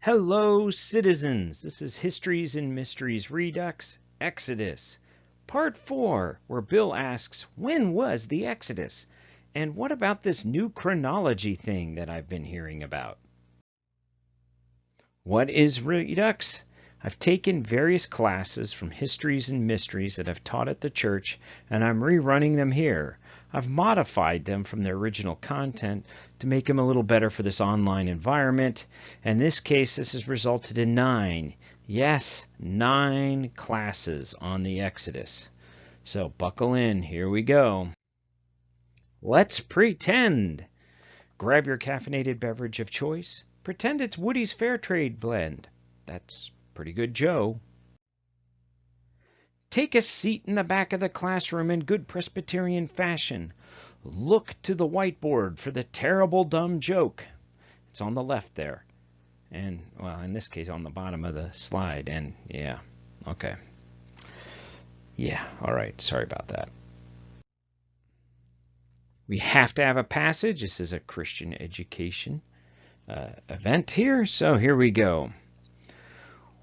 Hello, citizens. This is Histories and Mysteries Redux, Exodus, Part 4, where Bill asks, when was the Exodus? And what about this new chronology thing that I've been hearing about? What is Redux? I've taken various classes from Histories and Mysteries that I've taught at the church, and I'm rerunning them here. I've modified them from their original content to make them a little better for this online environment. In this case, this has resulted in 9 classes on the Exodus. So buckle in, here we go. Let's pretend. Grab your caffeinated beverage of choice. Pretend it's Woody's Fairtrade blend. That's pretty good, Joe. Take a seat in the back of the classroom in good Presbyterian fashion. Look to the whiteboard for the terrible dumb joke. It's on the left there. And, well, in this case, on the bottom of the slide. And, yeah, okay. Yeah, all right, sorry about that. We have to have a passage. This is a Christian education event here, so here we go.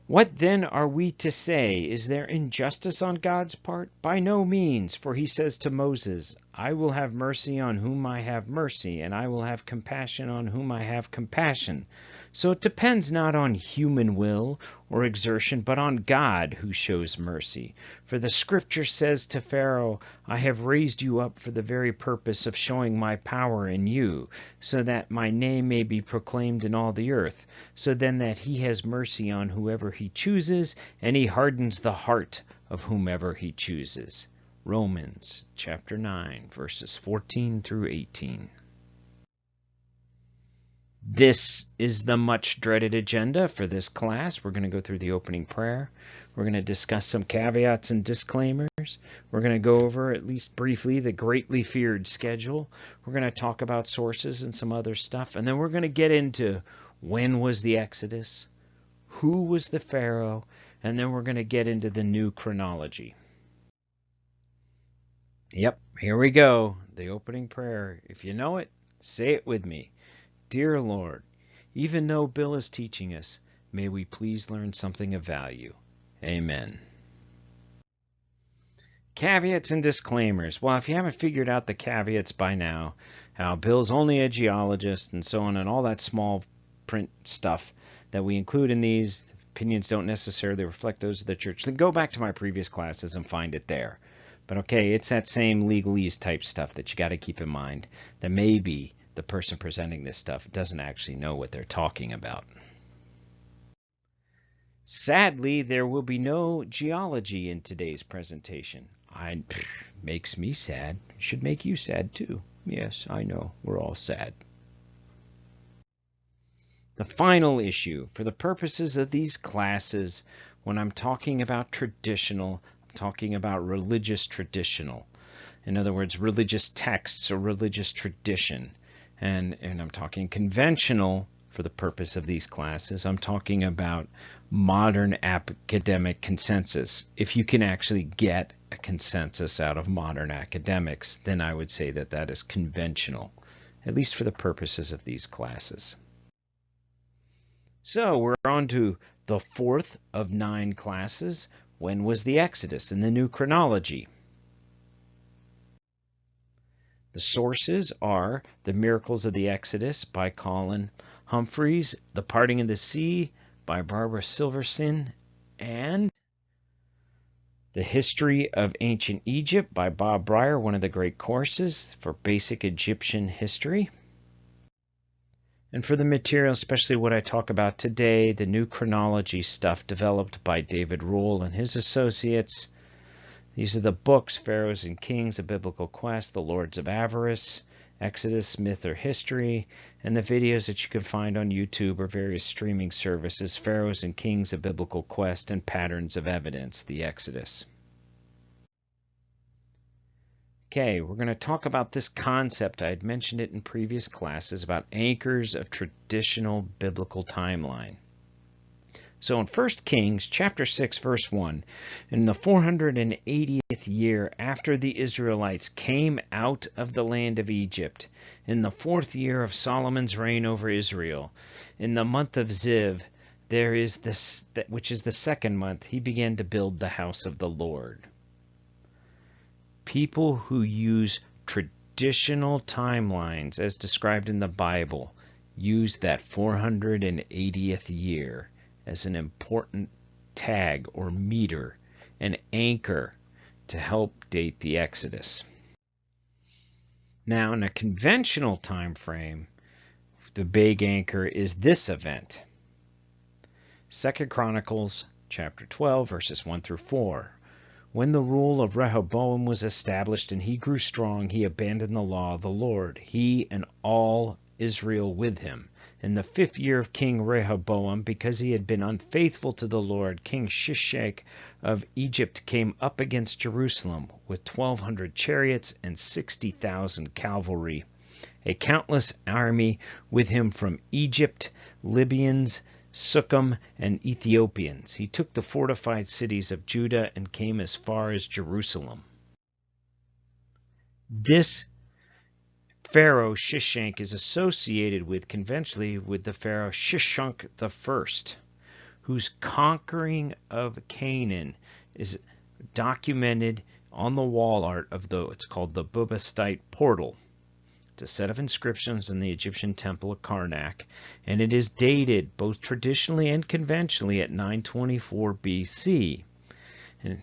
What then are we to say? Is there injustice on God's part? By no means, for he says to Moses, I will have mercy on whom I have mercy, and I will have compassion on whom I have compassion. So it depends not on human will or exertion, but on God who shows mercy. For the scripture says to Pharaoh, I have raised you up for the very purpose of showing my power in you, so that my name may be proclaimed in all the earth. So then that he has mercy on whoever he chooses, and he hardens the heart of whomever he chooses. Romans chapter 9, verses 14 through 18. This is the much dreaded agenda for this class. We're going to go through the opening prayer. We're going to discuss some caveats and disclaimers. We're going to go over, at least briefly, the greatly feared schedule. We're going to talk about sources and some other stuff. And then we're going to get into when was the Exodus, who was the Pharaoh, and then we're going to get into the new chronology. Yep, here we go. The opening prayer. If you know it, say it with me. Dear Lord, even though Bill is teaching us, may we please learn something of value. Amen. Caveats and disclaimers. Well, if you haven't figured out the caveats by now, how Bill's only a geologist and so on, and all that small print stuff that we include in these, opinions don't necessarily reflect those of the church, then go back to my previous classes and find it there. But okay, it's that same legalese type stuff that you got to keep in mind, that maybe the person presenting this stuff doesn't actually know what they're talking about. Sadly, there will be no geology in today's presentation. Makes me sad. Should make you sad too. Yes, I know. We're all sad. The final issue, for the purposes of these classes, when I'm talking about traditional, I'm talking about religious traditional. In other words, religious texts or religious tradition. And I'm talking conventional for the purpose of these classes. I'm talking about modern academic consensus. If you can actually get a consensus out of modern academics, then I would say that that is conventional, at least for the purposes of these classes. So we're on to the 4th of 9 classes. When was the Exodus in the new chronology? The sources are The Miracles of the Exodus by Colin Humphreys, The Parting of the Sea by Barbara Silverson, and The History of Ancient Egypt by Bob Breyer, one of the great courses for basic Egyptian history. And for the material, especially what I talk about today, the new chronology stuff developed by David Rule and his associates. These are the books, Pharaohs and Kings, A Biblical Quest, The Lords of Avarice, Exodus, Myth or History, and the videos that you can find on YouTube or various streaming services, Pharaohs and Kings, A Biblical Quest, and Patterns of Evidence, the Exodus. Okay, we're going to talk about this concept. I had mentioned it in previous classes about anchors of traditional biblical timeline. So in 1 Kings chapter 6, verse 1, in the 480th year after the Israelites came out of the land of Egypt, in the 4th year of Solomon's reign over Israel, in the month of Ziv, there is this, which is the second month, he began to build the house of the Lord. People who use traditional timelines, as described in the Bible, use that 480th year as an important tag or meter, an anchor to help date the Exodus. Now, in a conventional time frame, the big anchor is this event. 2 Chronicles chapter 12, verses 1 through 4. When the rule of Rehoboam was established and he grew strong, he abandoned the law of the Lord, he and all Israel with him. In the 5th year of King Rehoboam, because he had been unfaithful to the Lord, King Shishak of Egypt came up against Jerusalem with 1,200 chariots and 60,000 cavalry, a countless army with him from Egypt, Libyans, Sukkim, and Ethiopians. He took the fortified cities of Judah and came as far as Jerusalem. This Pharaoh Shishak is associated with, conventionally, with the Pharaoh Shishak I, whose conquering of Canaan is documented on the wall art of it's called the Bubastite portal. It's a set of inscriptions in the Egyptian temple of Karnak, and it is dated both traditionally and conventionally at 924 BC. And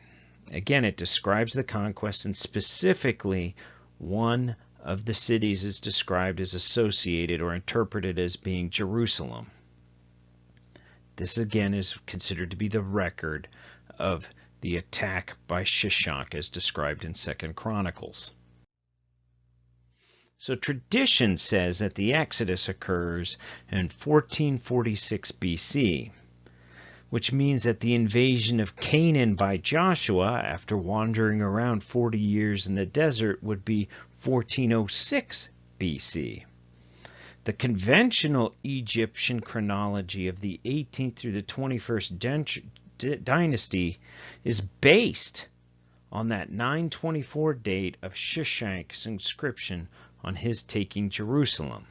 again, it describes the conquest, and specifically one of the cities is described as associated or interpreted as being Jerusalem. This again is considered to be the record of the attack by Shishak as described in 2 Chronicles. So tradition says that the Exodus occurs in 1446 BC, which means that the invasion of Canaan by Joshua, after wandering around 40 years in the desert, would be 1406 BC. The conventional Egyptian chronology of the 18th through the 21st dynasty is based on that 924 date of Shishak's inscription on his taking Jerusalem.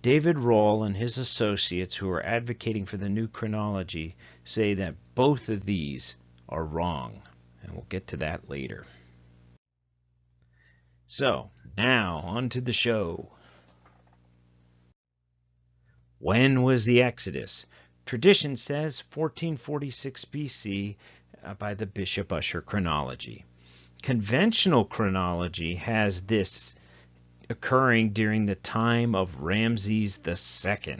David Rohl and his associates who are advocating for the new chronology say that both of these are wrong, and we'll get to that later. So, now on to the show. When was the Exodus? Tradition says 1446 BC by the Bishop Ussher chronology. Conventional chronology has this occurring during the time of Ramses II.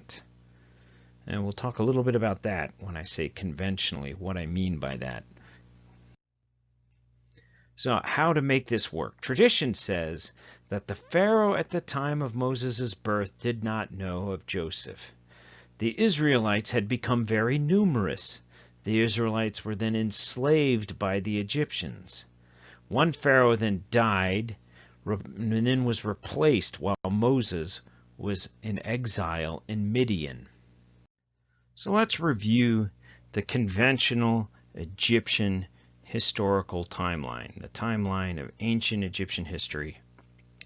And we'll talk a little bit about that when I say conventionally, what I mean by that. So how to make this work? Tradition says that the Pharaoh at the time of Moses' birth did not know of Joseph. The Israelites had become very numerous. The Israelites were then enslaved by the Egyptians. One Pharaoh then died and then was replaced while Moses was in exile in Midian. So let's review the conventional Egyptian historical timeline, the timeline of ancient Egyptian history,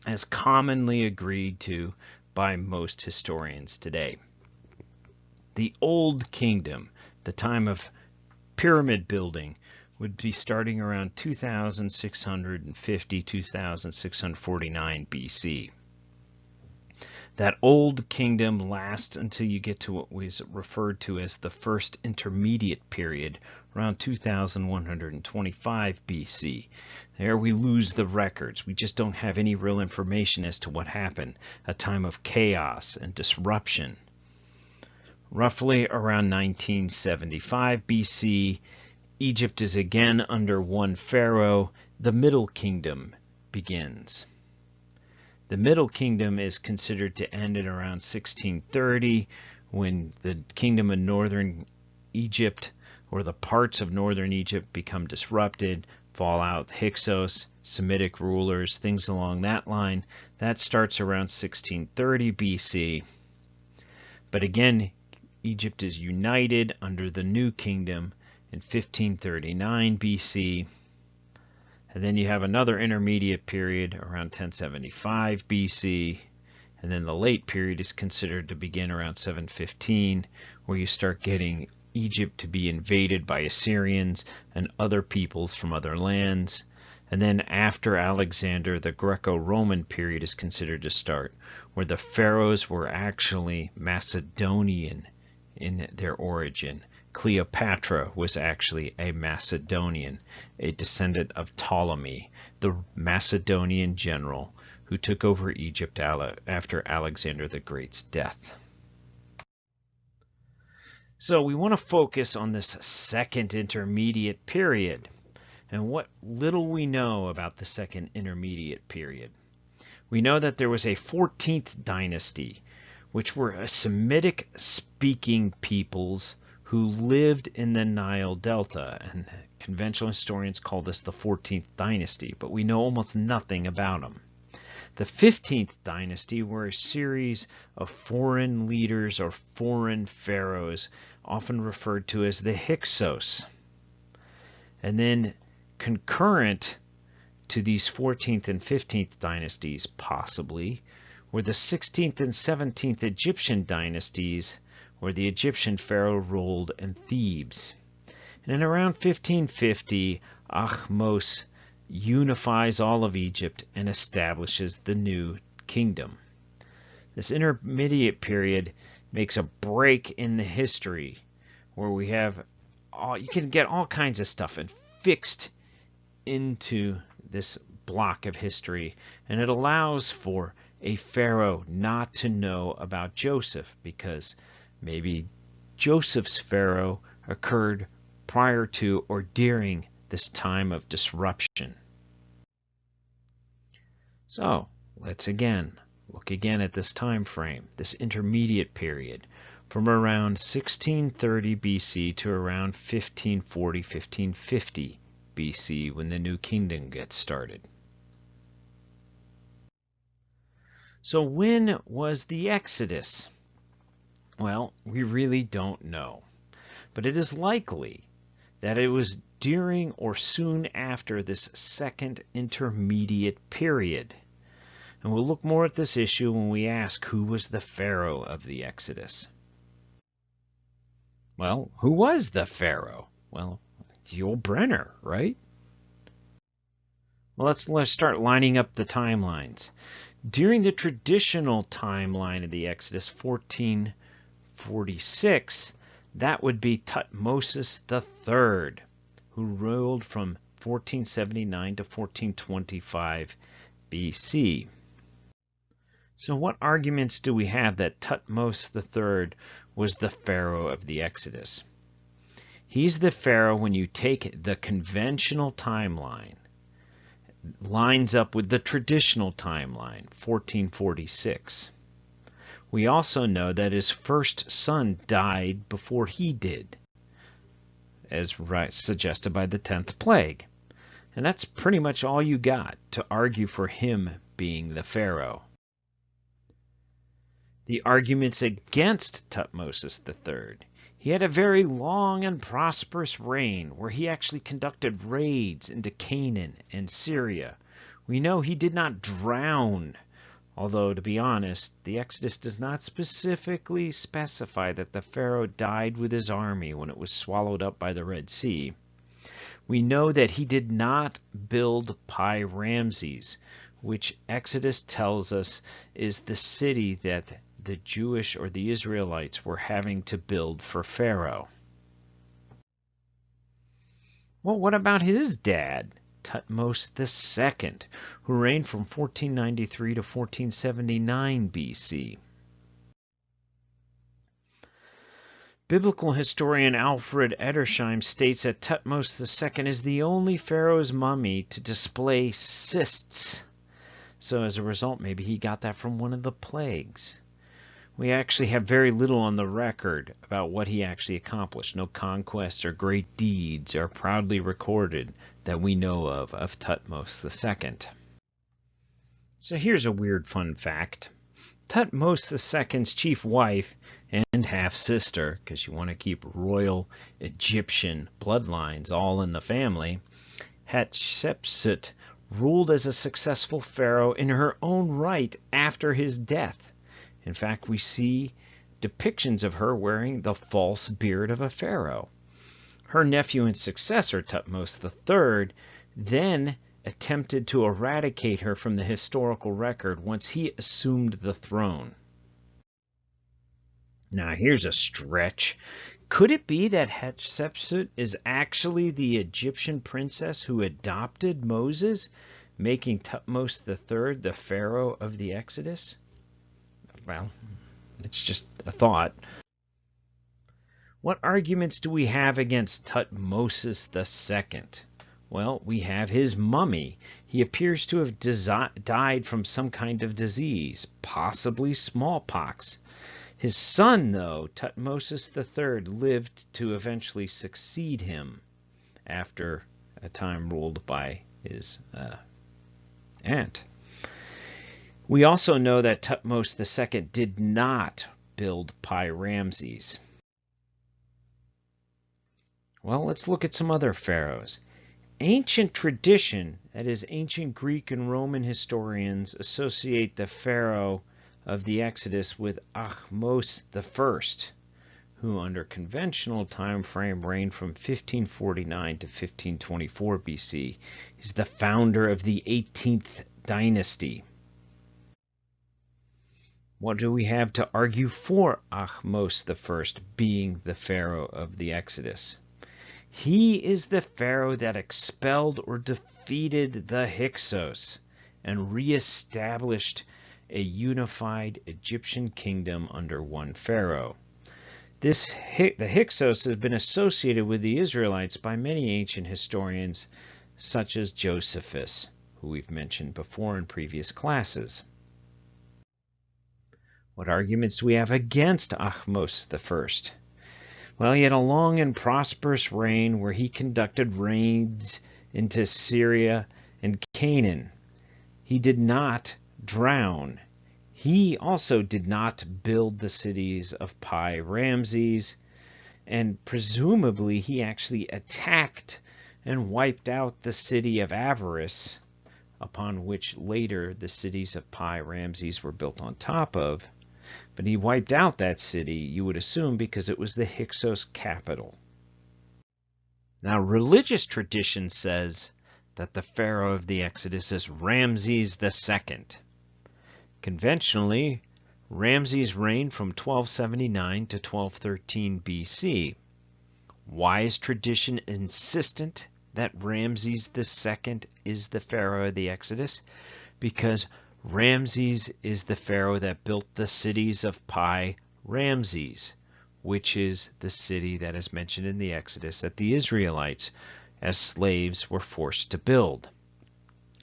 as commonly agreed to by most historians today. The Old Kingdom, the time of pyramid building, would be starting around 2650, 2649 BC. That Old Kingdom lasts until you get to what was referred to as the First Intermediate Period, around 2125 BC. There we lose the records. We just don't have any real information as to what happened, a time of chaos and disruption. Roughly around 1975 BC, Egypt is again under one pharaoh. The Middle Kingdom begins. The Middle Kingdom is considered to end at around 1630, when the kingdom of northern Egypt, or the parts of northern Egypt, become disrupted, fall out, Hyksos, Semitic rulers, things along that line. That starts around 1630 BC. But again, Egypt is united under the New Kingdom in 1539 BC. And then you have another intermediate period around 1075 BC. And then the late period is considered to begin around 715, where you start getting Egypt to be invaded by Assyrians and other peoples from other lands. And then after Alexander, the Greco-Roman period is considered to start, where the pharaohs were actually Macedonian in their origin. Cleopatra was actually a Macedonian, a descendant of Ptolemy, the Macedonian general who took over Egypt after Alexander the Great's death. So we want to focus on this second intermediate period and what little we know about the second intermediate period. We know that there was a 14th dynasty, which were Semitic-speaking peoples who lived in the Nile Delta, and conventional historians call this the 14th dynasty, but we know almost nothing about them. The 15th dynasty were a series of foreign leaders or foreign pharaohs, often referred to as the Hyksos. And then concurrent to these 14th and 15th dynasties, possibly, were the 16th and 17th Egyptian dynasties, where the Egyptian pharaoh ruled in Thebes. And in around 1550, Ahmose unifies all of Egypt and establishes the new kingdom. This intermediate period makes a break in the history where we have you can get all kinds of stuff and fixed into this block of history, and it allows for a pharaoh not to know about Joseph, because maybe Joseph's pharaoh occurred prior to or during this time of disruption. So let's look again at this time frame, this intermediate period, from around 1630 BC to around 1540, 1550 BC, when the new kingdom gets started. So when was the Exodus? Well, we really don't know, but it is likely that it was during or soon after this second intermediate period. And we'll look more at this issue when we ask who was the Pharaoh of the Exodus. Well, who was the Pharaoh? Well, Yul Brynner, right? Well, let's start lining up the timelines. During the traditional timeline of the Exodus, 1446, that would be Thutmose III, who ruled from 1479 to 1425 BC. So what arguments do we have that Thutmose III was the Pharaoh of the Exodus? He's the Pharaoh when you take the conventional timeline, lines up with the traditional timeline, 1446. We also know that his first son died before he did, as suggested by the 10th plague. And that's pretty much all you got to argue for him being the Pharaoh. The arguments against Thutmose III. He had a very long and prosperous reign where he actually conducted raids into Canaan and Syria. We know he did not drown, although, to be honest, the Exodus does not specifically specify that the Pharaoh died with his army when it was swallowed up by the Red Sea. We know that he did not build Pi Ramses, which Exodus tells us is the city that the Jewish or the Israelites were having to build for Pharaoh. Well, what about his dad, Thutmose II, who reigned from 1493 to 1479 BC? Biblical historian Alfred Edersheim states that Thutmose II is the only pharaoh's mummy to display cysts. So as a result, maybe he got that from one of the plagues. We actually have very little on the record about what he actually accomplished. No conquests or great deeds are proudly recorded that we know of Thutmose II. So here's a weird fun fact. Thutmose II's chief wife and half-sister, because you want to keep royal Egyptian bloodlines all in the family, Hatshepsut ruled as a successful pharaoh in her own right after his death. In fact, we see depictions of her wearing the false beard of a pharaoh. Her nephew and successor, Thutmose III, then attempted to eradicate her from the historical record once he assumed the throne. Now, here's a stretch. Could it be that Hatshepsut is actually the Egyptian princess who adopted Moses, making Thutmose III the pharaoh of the Exodus? Well, it's just a thought. What arguments do we have against Thutmose II? Well, we have his mummy. He appears to have died from some kind of disease, possibly smallpox. His son, though, Thutmose III, lived to eventually succeed him after a time ruled by his aunt. We also know that Thutmose II did not build Pi Ramses. Well, let's look at some other pharaohs. Ancient tradition, that is, ancient Greek and Roman historians associate the pharaoh of the Exodus with Ahmose I, who under conventional time frame reigned from 1549 to 1524 BC. He's the founder of the 18th dynasty. What do we have to argue for Ahmose I being the pharaoh of the Exodus? He is the pharaoh that expelled or defeated the Hyksos and reestablished a unified Egyptian kingdom under one pharaoh. The Hyksos has been associated with the Israelites by many ancient historians, such as Josephus, who we've mentioned before in previous classes. What arguments do we have against Ahmose I? Well, he had a long and prosperous reign where he conducted raids into Syria and Canaan. He did not drown. He also did not build the cities of Pi Ramses, and presumably he actually attacked and wiped out the city of Avaris, upon which later the cities of Pi Ramses were built on top of. But he wiped out that city, you would assume, because it was the Hyksos capital. Now, religious tradition says that the pharaoh of the Exodus is Ramses II. Conventionally, Ramses reigned from 1279 to 1213 BC. Why is tradition insistent that Ramses II is the pharaoh of the Exodus? Because Ramses is the pharaoh that built the cities of Pi Ramses, which is the city that is mentioned in the Exodus that the Israelites, as slaves, were forced to build.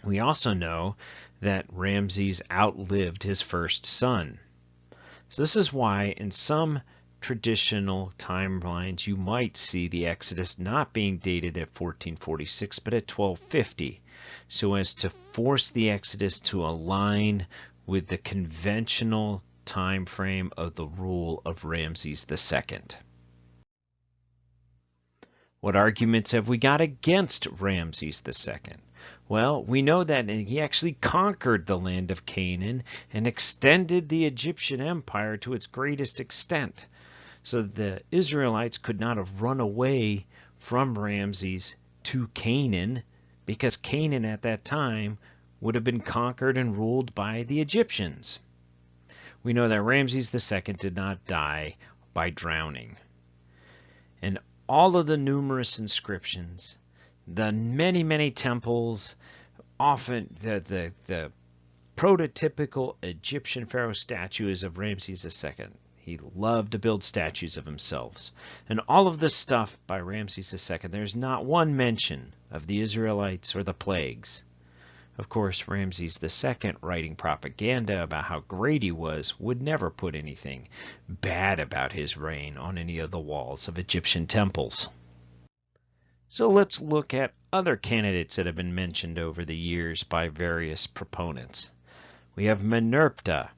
We also know that Ramses outlived his first son. So this is why in some traditional timelines you might see the Exodus not being dated at 1446 but at 1250, so as to force the Exodus to align with the conventional time frame of the rule of Ramses II. What arguments have we got against Ramses II? Well, we know that he actually conquered the land of Canaan and extended the Egyptian empire to its greatest extent. So the Israelites could not have run away from Ramses to Canaan, because Canaan at that time would have been conquered and ruled by the Egyptians. We know that Ramses II did not die by drowning. And all of the numerous inscriptions, the many, many temples, often the prototypical Egyptian pharaoh statue is of Ramses II. He loved to build statues of himself. And all of this stuff by Ramses II, there's not one mention of the Israelites or the plagues. Of course, Ramses II, writing propaganda about how great he was, would never put anything bad about his reign on any of the walls of Egyptian temples. So let's look at other candidates that have been mentioned over the years by various proponents. We have Menerpta,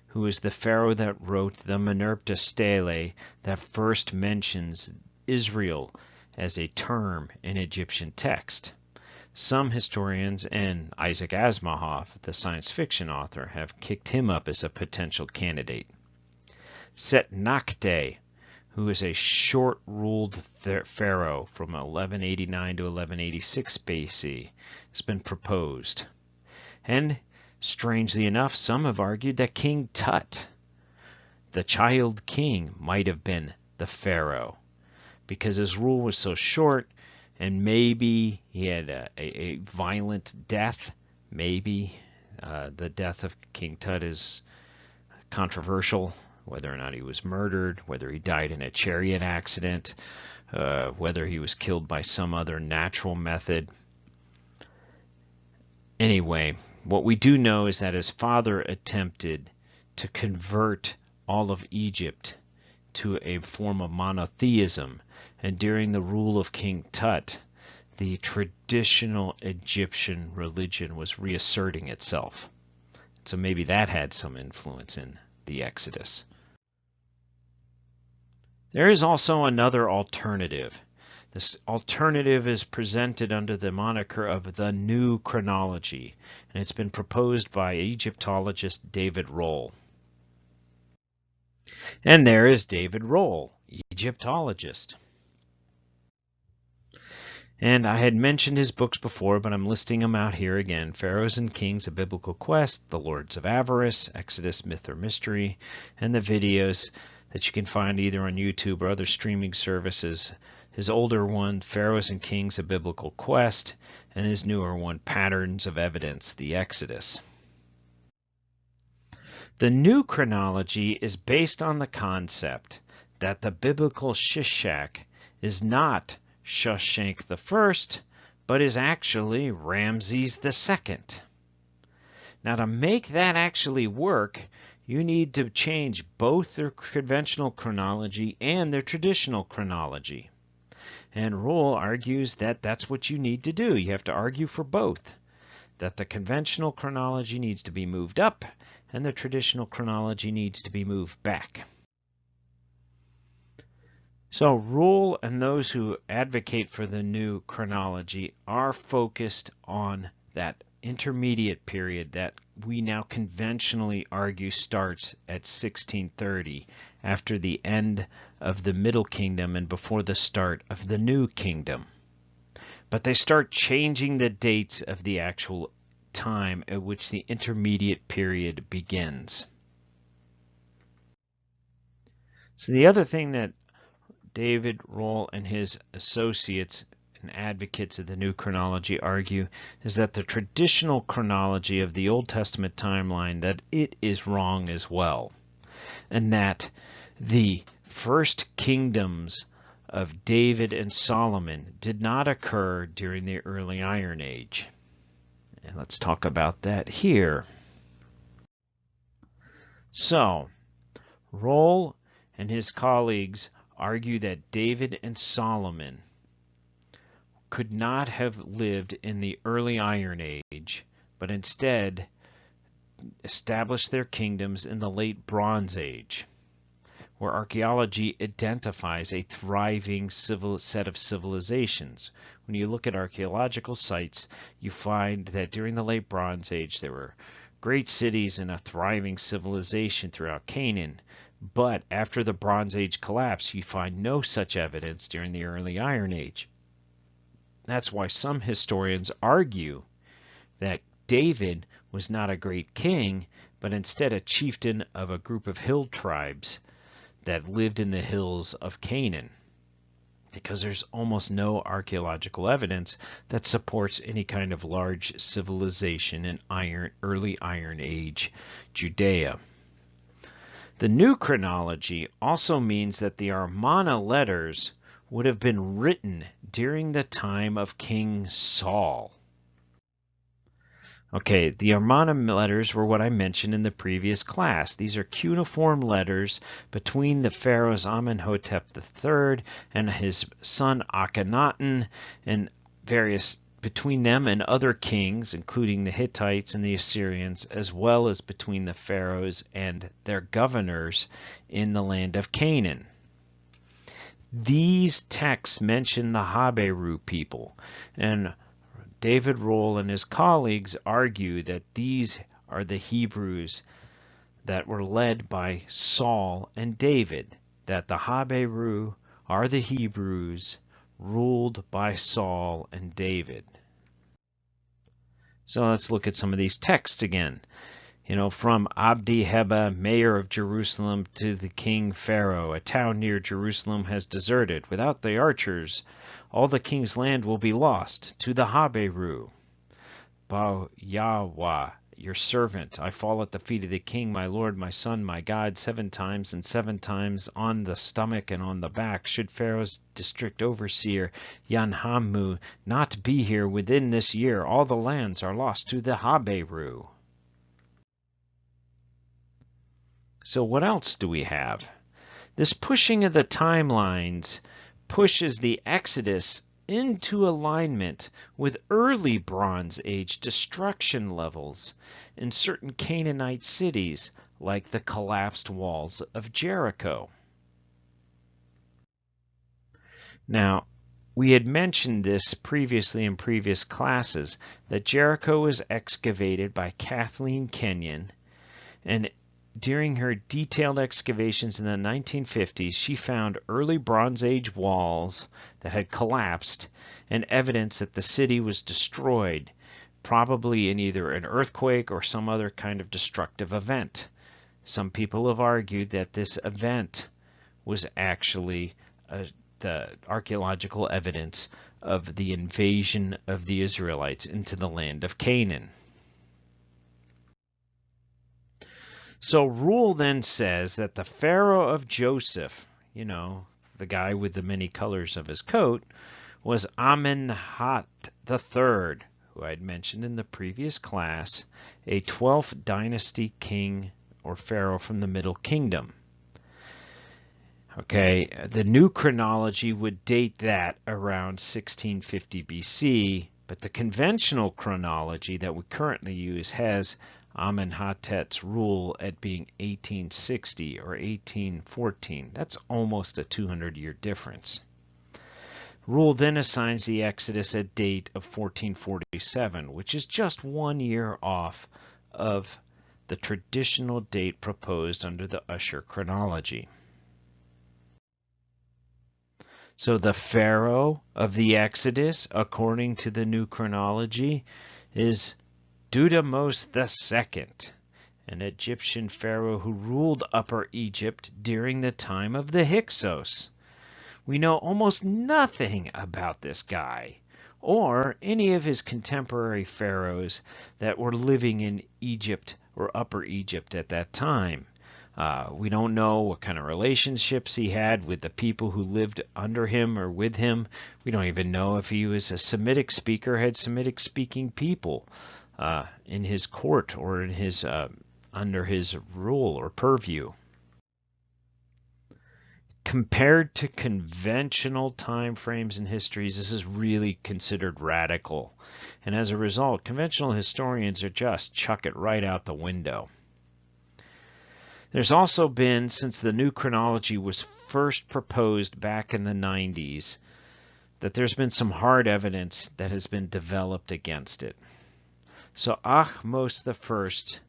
who is the pharaoh that wrote the Menerpta Stele that first mentions Israel as a term in Egyptian text. some historians and Isaac Asimov, the science fiction author, have kicked him up as a potential candidate. Setnakte, who is a short-ruled pharaoh from 1189 to 1186 BC, has been proposed. And, strangely enough, some have argued that King Tut, the child king, might have been the pharaoh, because his rule was so short, and maybe he had a violent death. Maybe the death of King Tut is controversial, whether or not he was murdered, whether he died in a chariot accident, whether he was killed by some other natural method. Anyway, what we do know is that his father attempted to convert all of Egypt to a form of monotheism, and during the rule of King Tut, the traditional Egyptian religion was reasserting itself. So maybe that had some influence in the Exodus. There is also another alternative. This alternative is presented under the moniker of the New Chronology, and it's been proposed by Egyptologist David Rohl. And there is David Rohl, Egyptologist. And I had mentioned his books before, but I'm listing them out here again. Pharaohs and Kings, A Biblical Quest, The Lords of Avarice, Exodus, Myth or Mystery, and the videos that you can find either on YouTube or other streaming services. His older one, Pharaohs and Kings, A Biblical Quest, and his newer one, Patterns of Evidence, The Exodus. The New Chronology is based on the concept that the biblical Shishak is not Shoshank I, but is actually Ramses II. Now, to make that actually work, you need to change both their conventional chronology and their traditional chronology. And Rohl argues that that's what you need to do. You have to argue for both, that the conventional chronology needs to be moved up and the traditional chronology needs to be moved back. So Rohl and those who advocate for the new chronology are focused on that intermediate period that we now conventionally argue starts at 1630, after the end of the Middle Kingdom and before the start of the New Kingdom. But they start changing the dates of the actual time at which the intermediate period begins. So the other thing that David Rohl and his associates and advocates of the new chronology argue is that the traditional chronology of the Old Testament timeline, that it is wrong as well, and that the first kingdoms of David and Solomon did not occur during the early Iron Age. And let's talk about that here. So, Rohl and his colleagues argue that David and Solomon could not have lived in the early Iron Age, but instead established their kingdoms in the late Bronze Age, where archaeology identifies a thriving set of civilizations. When you look at archaeological sites, you find that during the late Bronze Age there were great cities and a thriving civilization throughout Canaan. But after the Bronze Age collapse, you find no such evidence during the early Iron Age. That's why some historians argue that David was not a great king, but instead a chieftain of a group of hill tribes that lived in the hills of Canaan, because there's almost no archaeological evidence that supports any kind of large civilization in early Iron Age Judea. The new chronology also means that the Amarna letters would have been written during the time of King Saul. Okay, the Amarna letters were what I mentioned in the previous class. These are cuneiform letters between the pharaohs Amenhotep III and his son Akhenaten, and various between them and other kings, including the Hittites and the Assyrians, as well as between the pharaohs and their governors in the land of Canaan. These texts mention the Haberu people, and David Rohl and his colleagues argue that these are the Hebrews that were led by Saul and David, that the Haberu are the Hebrews ruled by Saul and David. So let's look at some of these texts again. From Abdi Heba, mayor of Jerusalem, to the king Pharaoh, a town near Jerusalem has deserted. Without the archers, all the king's land will be lost. To the Haberu, Ba Yahweh, your servant, I fall at the feet of the king, my Lord, my son, my God, 7 times, and 7 times on the stomach and on the back. Should Pharaoh's district overseer, Yanhamu, not be here within this year, all the lands are lost to the Haberu. So what else do we have? This pushing of the timelines pushes the Exodus into alignment with early Bronze Age destruction levels in certain Canaanite cities, like the collapsed walls of Jericho. Now, we had mentioned this previously in previous classes, that Jericho was excavated by Kathleen Kenyon, and during her detailed excavations in the 1950s, she found early Bronze Age walls that had collapsed and evidence that the city was destroyed, probably in either an earthquake or some other kind of destructive event. Some people have argued that this event was actually the archaeological evidence of the invasion of the Israelites into the land of Canaan. So Rule then says that the Pharaoh of Joseph, the guy with the many colors of his coat, was Amenhotep III, who I had mentioned in the previous class, a 12th dynasty king or pharaoh from the Middle Kingdom. Okay, the new chronology would date that around 1650 BC, but the conventional chronology that we currently use has Amenhotep's rule at being 1860 or 1814. That's almost a 200-year difference. Rule then assigns the Exodus a date of 1447, which is just 1 year off of the traditional date proposed under the Usher chronology. So the Pharaoh of the Exodus, according to the new chronology, is Dudamos II, an Egyptian pharaoh who ruled Upper Egypt during the time of the Hyksos. We know almost nothing about this guy or any of his contemporary pharaohs that were living in Egypt or Upper Egypt at that time. We don't know what kind of relationships he had with the people who lived under him or with him. We don't even know if he was a Semitic speaker, had Semitic speaking people in his court or in his under his rule or purview. Compared to conventional time frames and histories, this is really considered radical. And as a result, conventional historians are just chuck it right out the window. There's also been, since the new chronology was first proposed back in the 90s, that there's been some hard evidence that has been developed against it. So Ahmose I,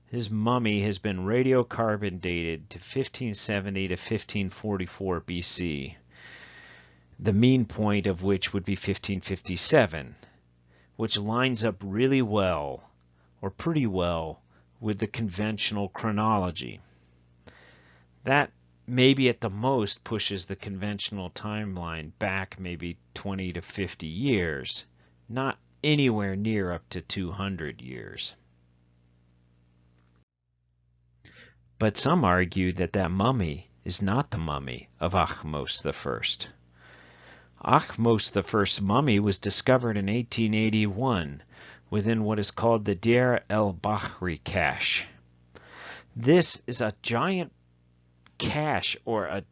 his mummy has been radiocarbon dated to 1570 to 1544 BC, the mean point of which would be 1557, which lines up really well, or pretty well, with the conventional chronology. That maybe at the most pushes the conventional timeline back maybe 20 to 50 years, not anywhere near up to 200 years. But some argue that that mummy is not the mummy of Ahmose I. Ahmose I's mummy was discovered in 1881 within what is called the Deir el-Bahri cache. This is a giant cache or a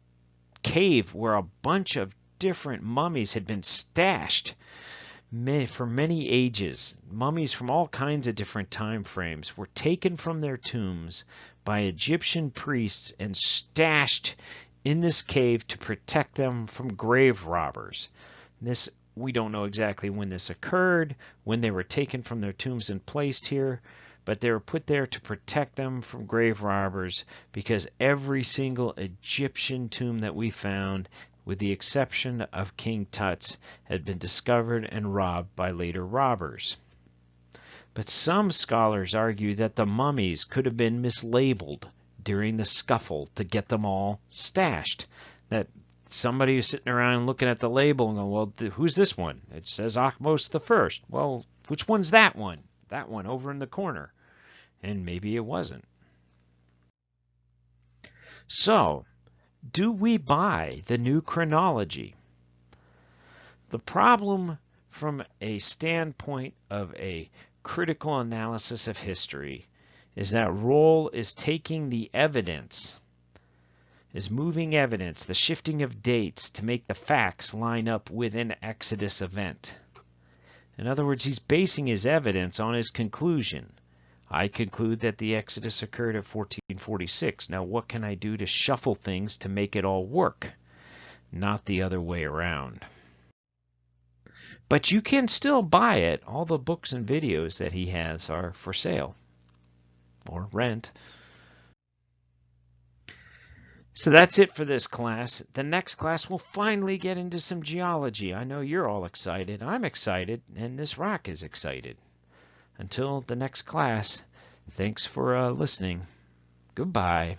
cave where a bunch of different mummies had been stashed for many ages. Mummies from all kinds of different time frames were taken from their tombs by Egyptian priests and stashed in this cave to protect them from grave robbers. This we don't know exactly when this occurred, when they were taken from their tombs and placed here, but they were put there to protect them from grave robbers, because every single Egyptian tomb that we found, with the exception of King Tut's, had been discovered and robbed by later robbers. But some scholars argue that the mummies could have been mislabeled during the scuffle to get them all stashed. That somebody was sitting around looking at the label and going, well, who's this one? It says Akhmos the First. Well, which one's that one? That one over in the corner. And maybe it wasn't. So, do we buy the new chronology? The problem from a standpoint of a critical analysis of history is that Rohl is taking the evidence, is moving evidence, the shifting of dates to make the facts line up with an Exodus event. In other words, he's basing his evidence on his conclusion. I conclude that the Exodus occurred at 1446. Now, what can I do to shuffle things to make it all work? Not the other way around. But you can still buy it. All the books and videos that he has are for sale or rent. So that's it for this class. The next class will finally get into some geology. I know you're all excited. I'm excited, and this rock is excited. Until the next class, thanks for listening. Goodbye.